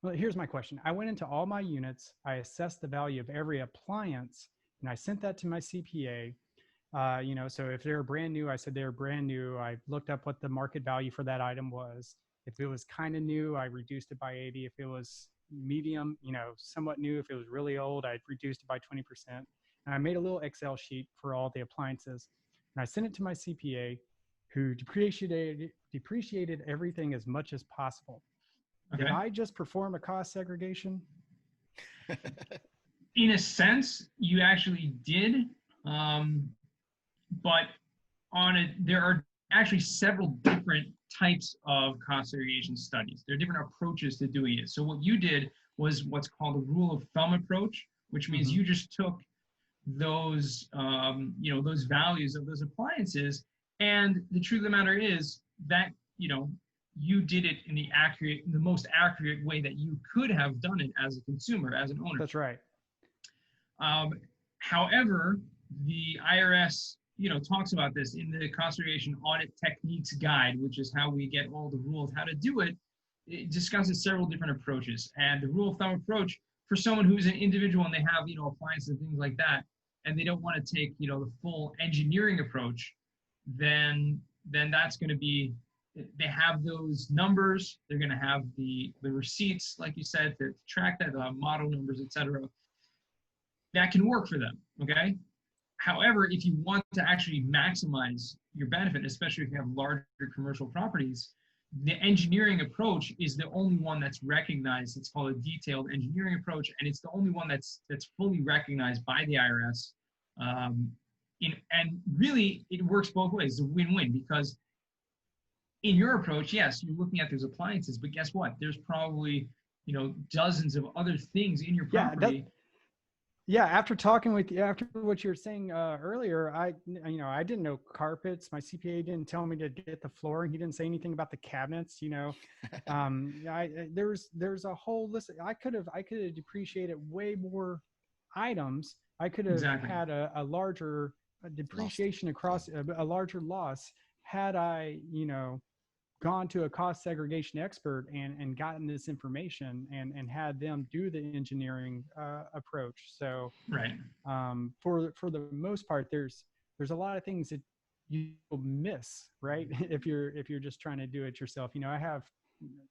Well, here's my question. I went into all my units, I assessed the value of every appliance, and I sent that to my CPA. So if they're brand new, I said they're brand new. I looked up what the market value for that item was. If it was kind of new, I reduced it by 80. If it was medium, somewhat new, if it was really old, I reduced it by 20%. And I made a little Excel sheet for all the appliances. And I sent it to my CPA, who depreciated everything as much as possible. Okay. Did I just perform a cost segregation? In a sense, you actually did. But there are actually several different types of cost segregation studies. There are different approaches to doing it. So what you did was what's called a rule of thumb approach, which means you just took those, those values of those appliances. And the truth of the matter is that, you did it in the most accurate way that you could have done it as a consumer, as an owner. That's right. However, the IRS, talks about this in the Cost Segregation Audit Techniques Guide, which is how we get all the rules, how to do it. It discusses several different approaches. And the rule of thumb approach, for someone who's an individual and they have, appliances and things like that, and they don't want to take, the full engineering approach, then that's going to be, they have those numbers, they're going to have the receipts, like you said, to track that, the model numbers, etc. That can work for them, okay? However, if you want to actually maximize your benefit, especially if you have larger commercial properties, the engineering approach is the only one that's recognized. It's called a detailed engineering approach, and it's the only one that's fully recognized by the IRS. And really, it works both ways. It's a win-win, because in your approach, yes, you're looking at those appliances, but guess what? There's probably dozens of other things in your property. Yeah, after talking with you, after what you were saying earlier, I didn't know carpets. My CPA didn't tell me to get the flooring. He didn't say anything about the cabinets. There's a whole list. I could have depreciated way more items. I could have had a larger depreciation across a larger loss had I, gone to a cost segregation expert and gotten this information and had them do the engineering approach. So for the most part, there's a lot of things that you miss, right? if you're just trying to do it yourself. I have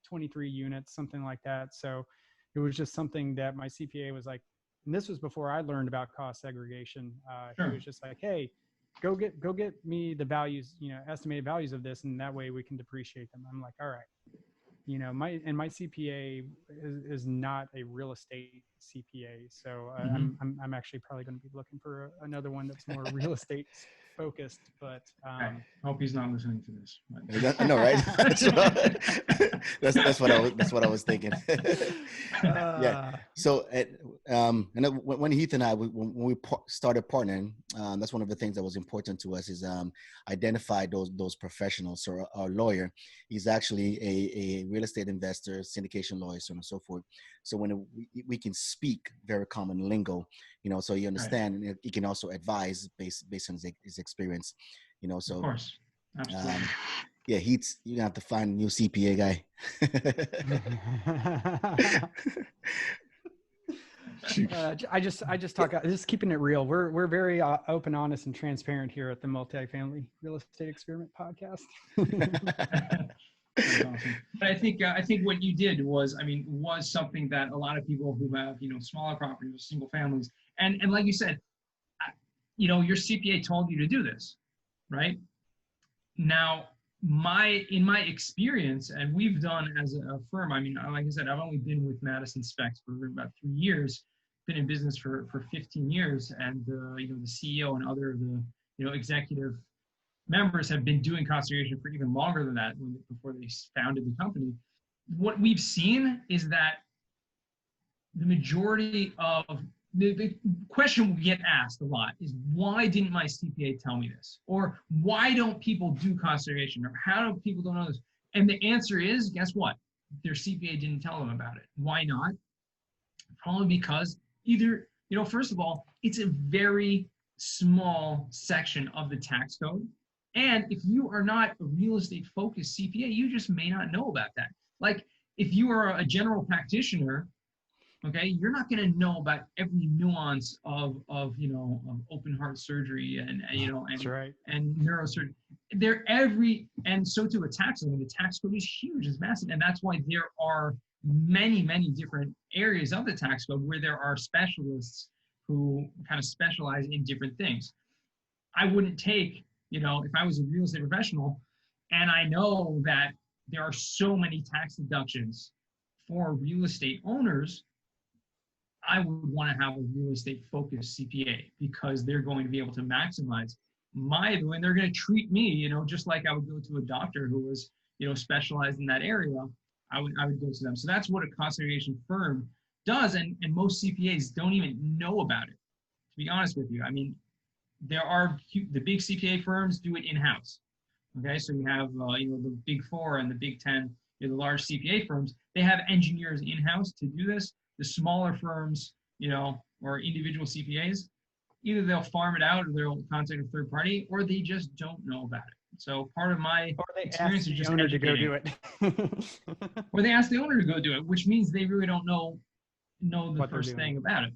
23 units, something like that. So it was just something that my CPA was like, and this was before I learned about cost segregation. He was just like, hey, go get me the values, estimated values of this, and that way we can depreciate them. I'm like, all right, my CPA is not a real estate CPA, so I'm actually probably going to be looking for another one that's more real estate focused. But I hope he's not listening to this. I know, right? that's what I was thinking. Yeah. So, and when Heath and I, when we started partnering, that's one of the things that was important to us is identify those professionals. So our lawyer, he's actually a real estate investor, syndication lawyer, so on and so forth. So when we can speak very common lingo, so you understand, and he can also advise based on his experience, So, of course, absolutely. Yeah, you're gonna have to find a new CPA guy. I just talk. Just keeping it real. We're very open, honest, and transparent here at the Multifamily Real Estate Experiment Podcast. That's awesome. But I think what you did was something that a lot of people who have smaller properties or single families, and like you said, your CPA told you to do this, right? Now, in my experience, and we've done as a firm, like I said, I've only been with Madison Specs for about 3 years, been in business for 15 years, and the CEO and other of the executive members have been doing cost segregation for even longer than that, before they founded the company. What we've seen is that the majority of the question we get asked a lot is, why didn't my CPA tell me this? Or why don't people do cost segregation? Or how do people don't know this? And the answer is, guess what? Their CPA didn't tell them about it. Why not? Probably because either, first of all, it's a very small section of the tax code. And if you are not a real estate focused CPA, you just may not know about that. Like, if you are a general practitioner, okay, you're not going to know about every nuance of open heart surgery and That's right. and neurosurgery. And so too a tax code. The tax code is huge, it's massive, and that's why there are many different areas of the tax code where there are specialists who kind of specialize in different things. I wouldn't take, if I was a real estate professional and I know that there are so many tax deductions for real estate owners, I would want to have a real estate focused CPA because they're going to be able to maximize and they're going to treat me, just like I would go to a doctor who was, specialized in that area. I would go to them. So that's what a cost segregation firm does. And most CPAs don't even know about it, to be honest with you. I mean, the big CPA firms do it in-house. Okay, so you have, the Big Four and the Big 10, the large CPA firms, they have engineers in-house to do this. The smaller firms, or individual CPAs, either they'll farm it out or they'll contact a third party, or they just don't know about it. So part of my experience is just owner to go do it. Or they ask the owner to go do it, which means they really don't know the first thing about it.